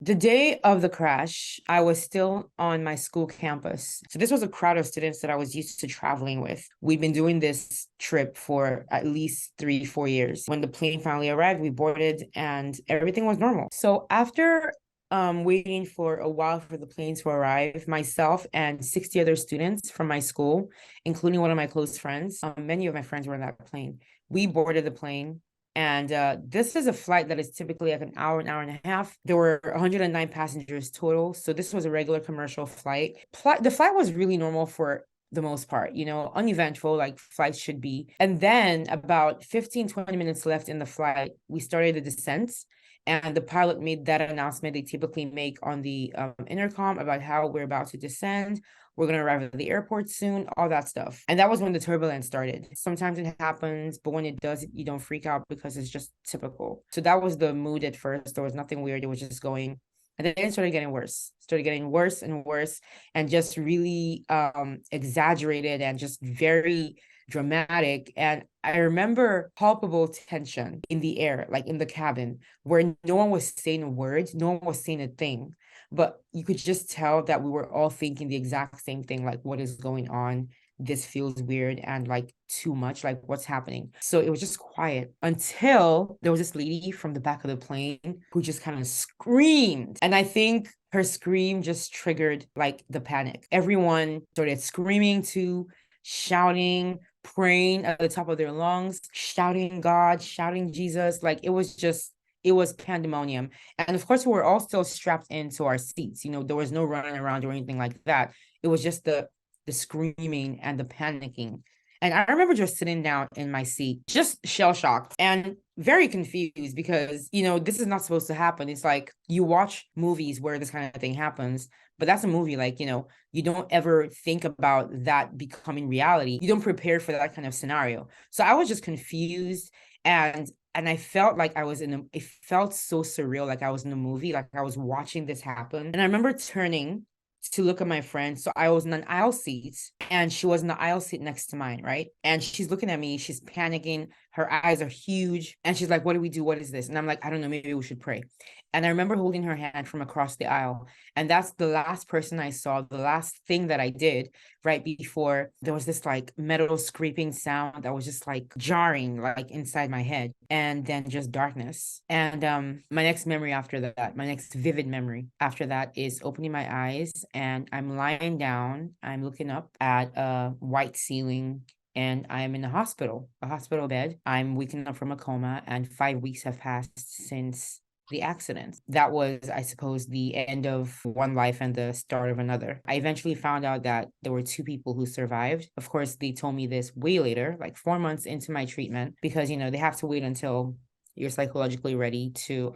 The day of the crash, I was still on my school campus. So this was a crowd of students that I was used to traveling with. We've been doing this trip for at least 3, 4 years. When the plane finally arrived, we boarded and everything was normal. So after waiting for a while for the plane to arrive, myself and 60 other students from my school, including one of my close friends, many of my friends were on that plane. We boarded the plane. And this is a flight that is typically like an hour and a half. There were 109 passengers total. So this was a regular commercial flight. The flight was really normal for the most part, uneventful like flights should be. And then about 15, 20 minutes left in the flight, we started the descent. And the pilot made that announcement they typically make on the intercom about how we're about to descend. We're going to arrive at the airport soon, all that stuff. And that was when the turbulence started. Sometimes it happens, but when it does, you don't freak out because it's just typical. So that was the mood at first. There was nothing weird. It was just going. And then it started getting worse, and worse, and just really exaggerated and just very dramatic. And I remember palpable tension in the air, like in the cabin, where no one was saying a word, no one was saying a thing. But you could just tell that we were all thinking the exact same thing, like, what is going on? This feels weird and like too much, like what's happening? So it was just quiet until there was this lady from the back of the plane who just kind of screamed. And I think her scream just triggered like the panic. Everyone started screaming too, shouting, praying at the top of their lungs, shouting God, shouting Jesus. Like it was pandemonium. And of course, we were all still strapped into our seats. There was no running around or anything like that. It was just the screaming and the panicking. And I remember just sitting down in my seat, just shell shocked and very confused because, this is not supposed to happen. It's like you watch movies where this kind of thing happens, but that's a movie. Like, you don't ever think about that becoming reality. You don't prepare for that kind of scenario. So I was just confused and I felt like it felt so surreal, like I was in a movie, like I was watching this happen. And I remember turning to look at my friend. So I was in an aisle seat and she was in the aisle seat next to mine, right? And she's looking at me, she's panicking, her eyes are huge. And she's like, what do we do? What is this? And I'm like, I don't know, maybe we should pray. And I remember holding her hand from across the aisle. And that's the last person I saw, the last thing that I did right before there was this like metal scraping sound that was just like jarring, like inside my head. And then just darkness. And my next memory after that, my next vivid memory after that is opening my eyes and I'm lying down. I'm looking up at a white ceiling and I'm in a hospital bed. I'm waking up from a coma, and 5 weeks have passed since the accident. That was, I suppose, the end of one life and the start of another. I eventually found out that there were two people who survived. Of course, they told me this way later, like 4 months into my treatment, because, they have to wait until you're psychologically ready to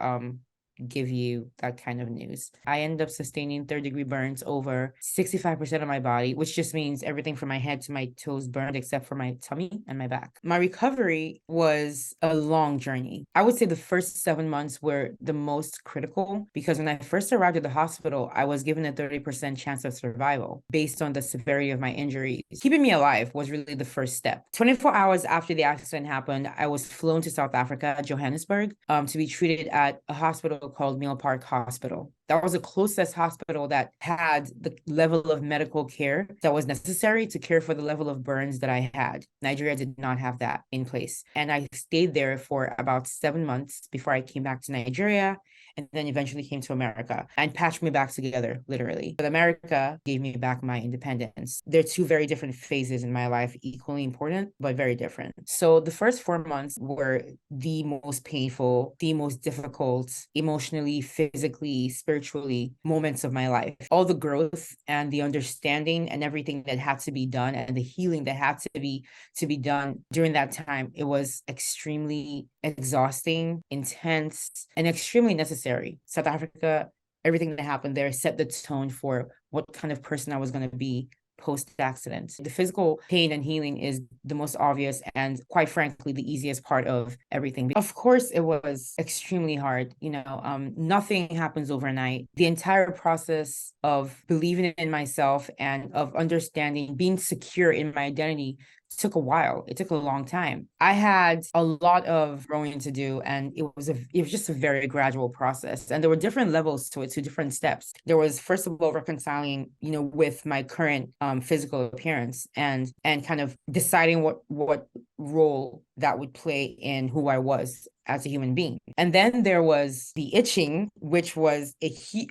give you that kind of news. I ended up sustaining third-degree burns over 65% of my body, which just means everything from my head to my toes burned except for my tummy and my back. My recovery was a long journey. I would say the first 7 months were the most critical because when I first arrived at the hospital, I was given a 30% chance of survival based on the severity of my injuries. Keeping me alive was really the first step. 24 hours after the accident happened, I was flown to South Africa, Johannesburg, to be treated at a hospital called Mill Park Hospital. That was the closest hospital that had the level of medical care that was necessary to care for the level of burns that I had. Nigeria did not have that in place. And I stayed there for about 7 months before I came back to Nigeria and then eventually came to America and patched me back together, literally. But America gave me back my independence. They're two very different phases in my life, equally important, but very different. So the first 4 months were the most painful, the most difficult, emotionally, physically, spiritually moments of my life. All the growth and the understanding and everything that had to be done and the healing that had to be done during that time, it was extremely exhausting, intense, and extremely necessary. South Africa, everything that happened there set the tone for what kind of person I was going to be post-accident. The physical pain and healing is the most obvious and quite frankly the easiest part of everything. Of course, it was extremely hard. Nothing happens overnight. The entire process of believing in myself and of understanding, being secure in my identity took a while. It took a long time. I had a lot of growing to do, and it was just a very gradual process. And there were different levels to it, to different steps. There was, first of all, reconciling, with my current physical appearance, and kind of deciding what role that would play in who I was as a human being. And then there was the itching, which was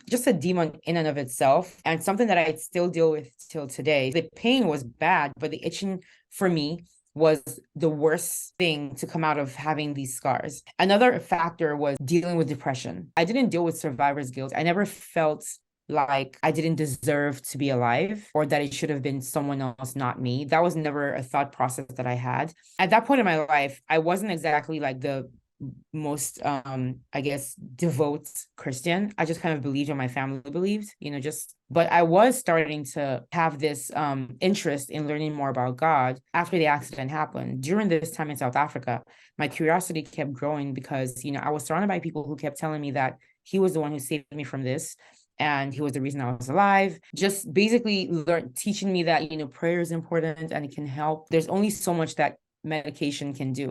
just a demon in and of itself, and something that I still deal with till today. The pain was bad, but the itching for me was the worst thing to come out of having these scars. Another factor was dealing with depression. I didn't deal with survivor's guilt. I never felt like I didn't deserve to be alive, or that it should have been someone else, not me. That was never a thought process that I had. At that point in my life, I wasn't exactly like the most I guess devout Christian. I just kind of believed what my family believed, but I was starting to have this interest in learning more about God after the accident happened. During this time in South Africa, my curiosity kept growing because I was surrounded by people who kept telling me that he was the one who saved me from this, and he was the reason I was alive. Just basically teaching me that prayer is important and it can help. There's only so much that medication can do.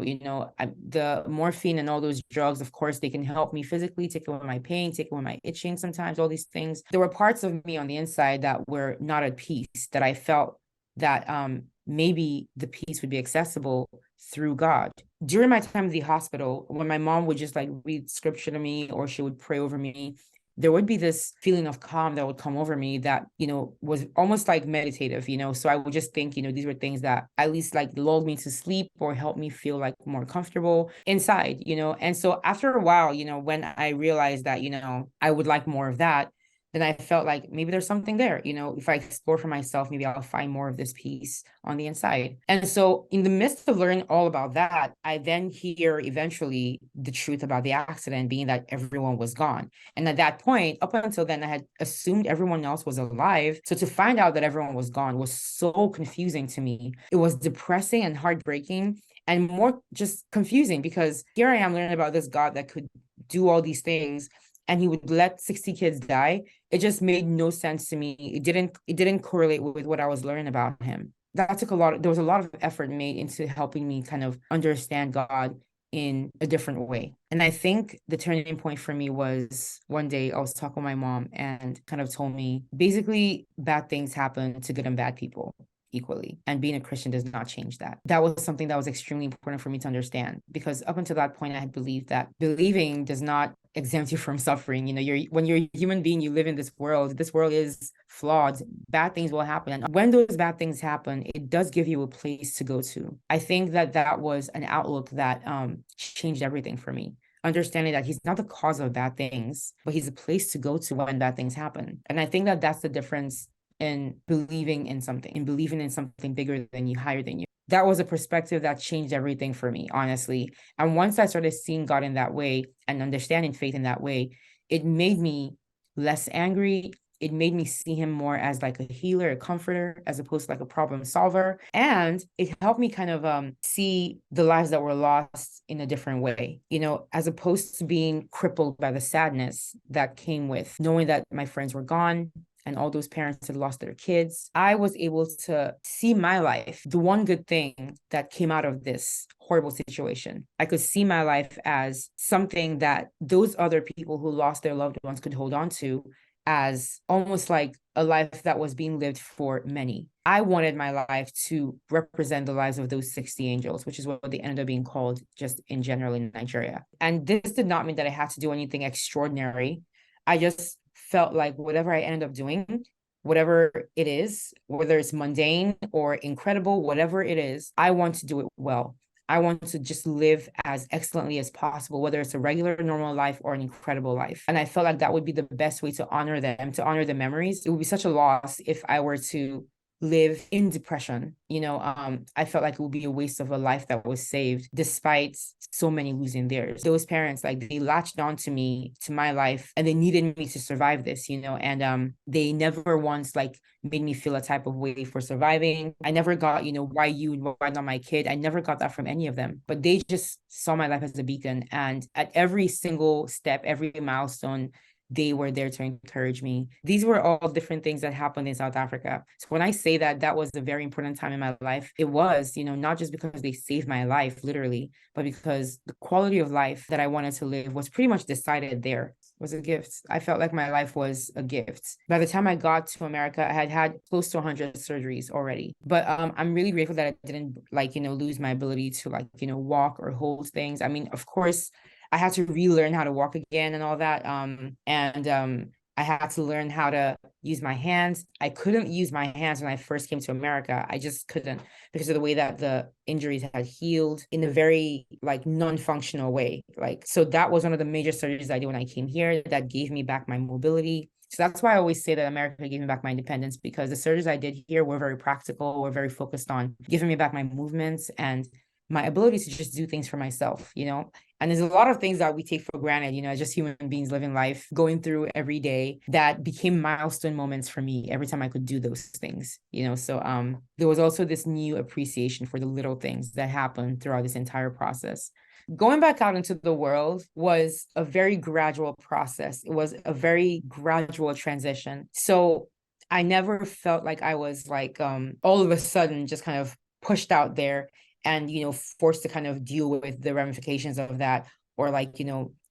The morphine and all those drugs, of course, they can help me physically, take away my pain, take away my itching, sometimes all these things. There were parts of me on the inside that were not at peace, that I felt that maybe the peace would be accessible through God. During my time in the hospital, when my mom would just like read scripture to me, or she would pray over me, there would be this feeling of calm that would come over me that, was almost like meditative, So I would just think, these were things that at least like lulled me to sleep or helped me feel like more comfortable inside, And so after a while, when I realized that, I would like more of that, then I felt like maybe there's something there. If I explore for myself, maybe I'll find more of this peace on the inside. And so in the midst of learning all about that, I then hear eventually the truth about the accident being that everyone was gone. And at that point, up until then, I had assumed everyone else was alive. So to find out that everyone was gone was so confusing to me. It was depressing and heartbreaking, and more just confusing, because here I am learning about this God that could do all these things, and he would let 60 kids die. It just made no sense to me. It didn't correlate with what I was learning about him. That took there was a lot of effort made into helping me kind of understand God in a different way. And I think the turning point for me was one day I was talking with my mom, and kind of told me, basically, bad things happen to good and bad people equally. And being a Christian does not change that. That was something that was extremely important for me to understand, because up until that point, I had believed that believing does not exempt you from suffering. When you're a human being, you live in this world. This world is flawed. Bad things will happen. And when those bad things happen, it does give you a place to go to. I think that was an outlook that changed everything for me. Understanding that he's not the cause of bad things, but he's a place to go to when bad things happen. And I think that that's the difference in believing in something bigger than you, higher than you. That was a perspective that changed everything for me, honestly. And once I started seeing God in that way and understanding faith in that way, it made me less angry. It made me see him more as like a healer, a comforter, as opposed to like a problem solver. And it helped me kind of see the lives that were lost in a different way, as opposed to being crippled by the sadness that came with knowing that my friends were gone, and all those parents had lost their kids. I was able to see my life, the one good thing that came out of this horrible situation. I could see my life as something that those other people who lost their loved ones could hold on to, as almost like a life that was being lived for many. I wanted my life to represent the lives of those 60 angels, which is what they ended up being called just in general in Nigeria. And this did not mean that I had to do anything extraordinary. I just felt like whatever I ended up doing, whatever it is, whether it's mundane or incredible, whatever it is, I want to do it well. I want to just live as excellently as possible, whether it's a regular, normal life or an incredible life. And I felt like that would be the best way to honor them, to honor the memories. It would be such a loss if I were to live in depression. I felt like it would be a waste of a life that was saved, despite so many losing theirs. Those parents, like, they latched on to me, to my life, and they needed me to survive this, and they never once like made me feel a type of way for surviving. I never got, why you and why not my kid. I never got that from any of them, but they just saw my life as a beacon. And at every single step, every milestone, they were there to encourage me. These were all different things that happened in South Africa. So when I say that that was a very important time in my life, it was, not just because they saved my life, literally, but because the quality of life that I wanted to live was pretty much decided there. Was a gift. I felt like my life was a gift. By the time I got to America, I had had close to 100 surgeries already. But I'm really grateful that I didn't lose my ability to walk or hold things. I mean, of course, I had to relearn how to walk again and all that. And I had to learn how to use my hands. I couldn't use my hands when I first came to America. I just couldn't because of the way that the injuries had healed in a very non-functional way. So that was one of the major surgeries I did when I came here that gave me back my mobility. So that's why I always say that America gave me back my independence, because the surgeries I did here were very practical, were very focused on giving me back my movements and my ability to just do things for myself. And there's a lot of things that we take for granted, as just human beings living life, going through every day, that became milestone moments for me every time I could do those things. So there was also this new appreciation for the little things that happened throughout this entire process. Going back out into the world was a very gradual process. It was a very gradual transition. So I never felt like I was all of a sudden just kind of pushed out there and forced to kind of deal with the ramifications of that, or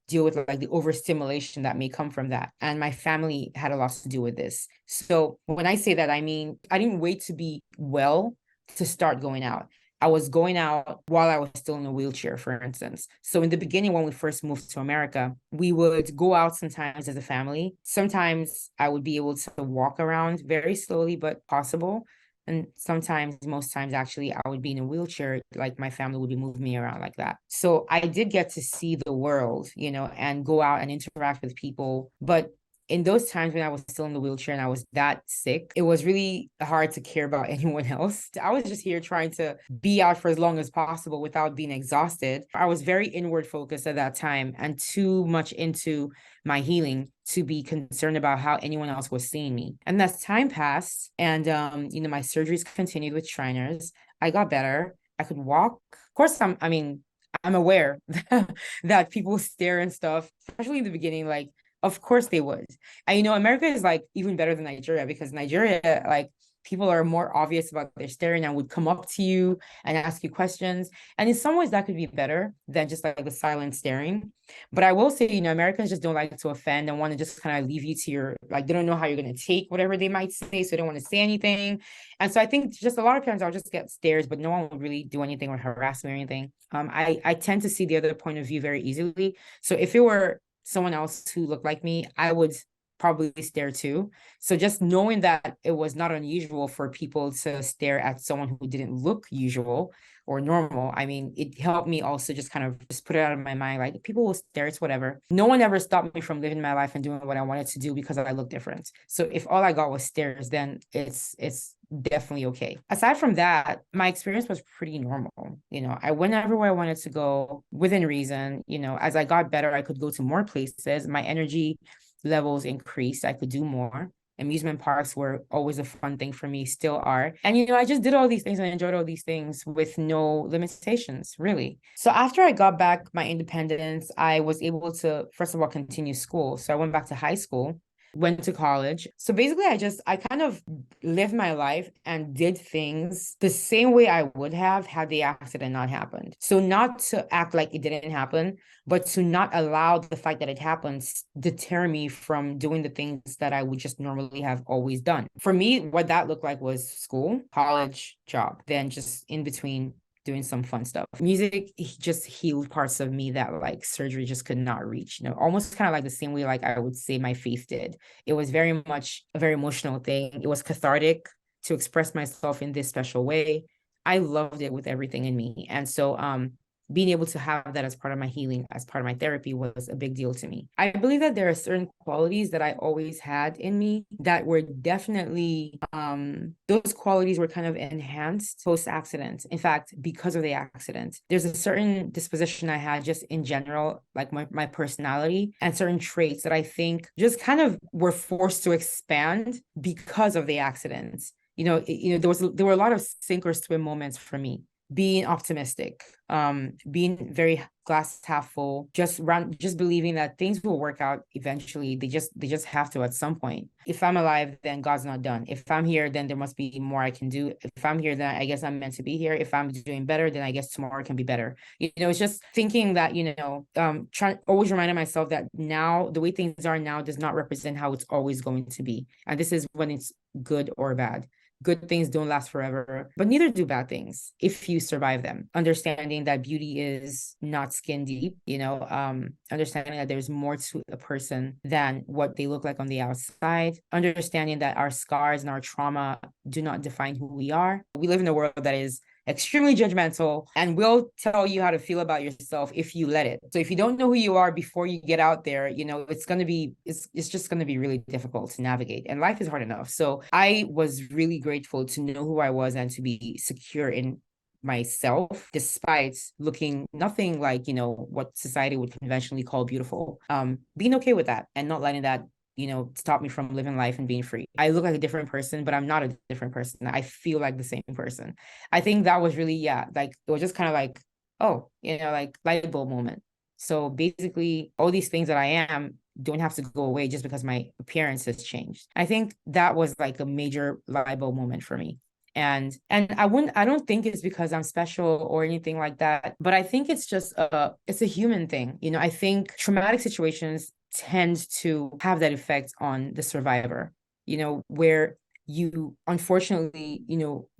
deal with the overstimulation that may come from that. And my family had a lot to do with this. So when I say that, I mean I didn't wait to be well to start going out. I was going out while I was still in a wheelchair, for instance. So in the beginning, when we first moved to America, we would go out sometimes as a family. Sometimes I would be able to walk around very slowly, but possible. And sometimes, most times actually, I would be in a wheelchair, like my family would be moving me around like that. So I did get to see the world, and go out and interact with people. But in those times when I was still in the wheelchair and I was that sick, it was really hard to care about anyone else. I was just here trying to be out for as long as possible without being exhausted. I was very inward focused at that time and too much into my healing to be concerned about how anyone else was seeing me. And as time passed and, my surgeries continued with Shriners, I got better. I could walk. Of course, I'm aware that people stare and stuff, especially in the beginning, of course they would. And America is even better than Nigeria, because Nigeria, people are more obvious about their staring and would come up to you and ask you questions. And in some ways that could be better than just the silent staring. But I will say, Americans just don't like to offend and want to just kind of leave you to your, they don't know how you're going to take whatever they might say. So they don't want to say anything. And so I think just a lot of times I'll just get stares, but no one would really do anything or harass me or anything. I tend to see the other point of view very easily. So if it were someone else who looked like me, I would probably stare too. So just knowing that it was not unusual for people to stare at someone who didn't look usual or normal, I mean, it helped me also just kind of just put it out of my mind. People will stare, it's whatever. No one ever stopped me from living my life and doing what I wanted to do because I look different. So if all I got was stares, then it's definitely okay. Aside from that, my experience was pretty normal. I went everywhere I wanted to go within reason. As I got better, I could go to more places. My energy levels increased. I could do more. Amusement parks were always a fun thing for me, still are. And, I just did all these things and enjoyed all these things with no limitations, really. So after I got back my independence, I was able to, first of all, continue school. So I went back to high school, went to college. So basically, I kind of lived my life and did things the same way I would have had the accident not happened. So not to act like it didn't happen, but to not allow the fact that it happens deter me from doing the things that I would just normally have always done. For me, what that looked like was school, college, job, then just in between doing some fun stuff. Music just healed parts of me that surgery just could not reach, almost kind of the same way I would say my faith did. It was very much a very emotional thing. It was cathartic to express myself in this special way. I loved it with everything in me. And so being able to have that as part of my healing, as part of my therapy, was a big deal to me. I believe that there are certain qualities that I always had in me that were definitely, those qualities were kind of enhanced post-accident. In fact, because of the accident, there's a certain disposition I had just in general, my personality, and certain traits that I think just kind of were forced to expand because of the accident. There were a lot of sink or swim moments for me being optimistic, being very glass half full, just believing that things will work out eventually. They just have to at some point. If I'm alive, then God's not done. If I'm here, then there must be more I can do. If I'm here, then I guess I'm meant to be here. If I'm doing better, then I guess tomorrow can be better. It's just thinking that, trying always reminding myself that now the way things are now does not represent how it's always going to be. And this is when it's good or bad. Good things don't last forever, but neither do bad things if you survive them. Understanding that beauty is not skin deep, understanding that there's more to a person than what they look like on the outside, understanding that our scars and our trauma do not define who we are. We live in a world that is extremely judgmental and will tell you how to feel about yourself if you let it. So if you don't know who you are before you get out there, it's just going to be really difficult to navigate, and life is hard enough. So I was really grateful to know who I was and to be secure in myself, despite looking nothing like, what society would conventionally call beautiful. Being okay with that and not letting that stop me from living life and being free. I look like a different person, but I'm not a different person. I feel like the same person. I think that was really, like, it was just kind of like, oh, like light bulb moment. So basically all these things that I am don't have to go away just because my appearance has changed. I think that was like a major light bulb moment for me. And I don't think it's because I'm special or anything like that, but I think it's just it's a human thing. I think traumatic situations tend to have that effect on the survivor, where you unfortunately,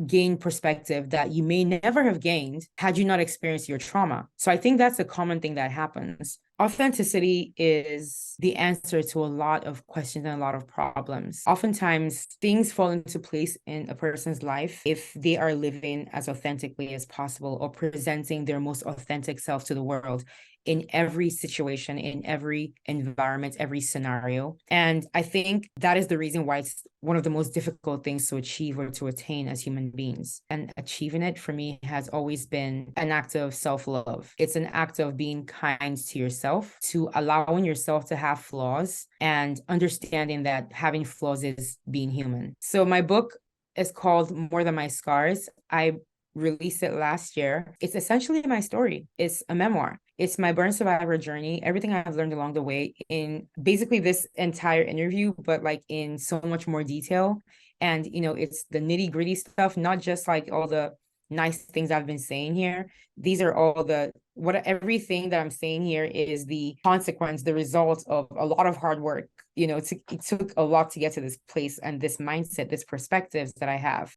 gain perspective that you may never have gained had you not experienced your trauma. So I think that's a common thing that happens. Authenticity is the answer to a lot of questions and a lot of problems. Oftentimes, things fall into place in a person's life if they are living as authentically as possible or presenting their most authentic self to the world in every situation, in every environment, every scenario. And I think that is the reason why it's one of the most difficult things to achieve or to attain as human beings. And achieving it for me has always been an act of self-love. It's an act of being kind to yourself, to allowing yourself to have flaws and understanding that having flaws is being human. So my book is called More Than My Scars. I released it last year. It's essentially my story. It's a memoir. It's my burn survivor journey, everything I've learned along the way in basically this entire interview, but like in so much more detail. And, it's the nitty gritty stuff, not just like all the nice things I've been saying here. These are all everything that I'm saying here is the consequence, the result of a lot of hard work. It took a lot to get to this place and this mindset, this perspectives that I have.